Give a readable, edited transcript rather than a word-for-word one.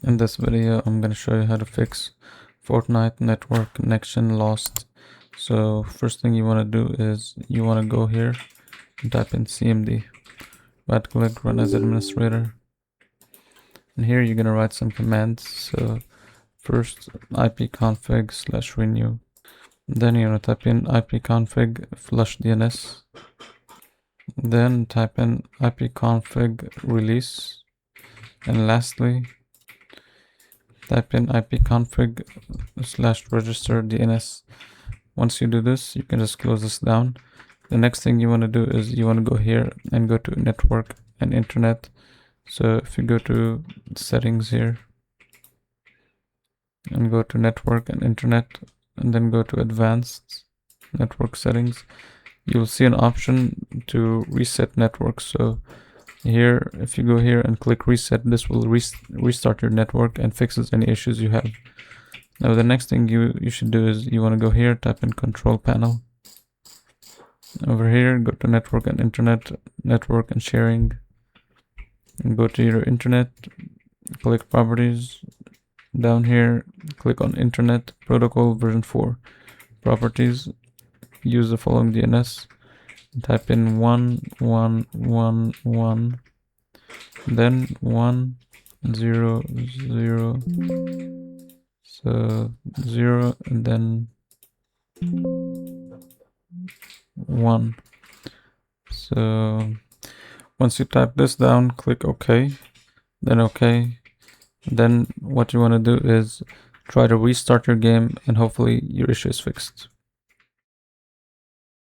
In this video, I'm going to show you how to fix Fortnite Network Connection Lost. So first thing you want to do is you want to go here and type in CMD. Right click, run as administrator. And here you're going to write some commands. So first ipconfig/renew. Then you're going to type in ipconfig flush DNS. Then type in ipconfig release. And lastly, type in ipconfig/register DNS. Once you do this, you can just close this down. The next thing you want to do is you want to go here and go to network and internet. So if you go to settings here and go to network and internet and then go to advanced network settings, you'll see an option to reset network. So here, if you go here and click reset, this will restart your network and fixes any issues you have. Now the next thing you should do is you want to go here, type in control panel. Over here, go to network and internet, network and sharing, and go to your internet, click properties. Down here, click on internet protocol version 4 properties. Use the following DNS. Type in 1.1.1.1, then 1.0.0, so 0 and then 1. So once you type this down, click OK, then OK. Then what you want to do is try to restart your game and hopefully your issue is fixed.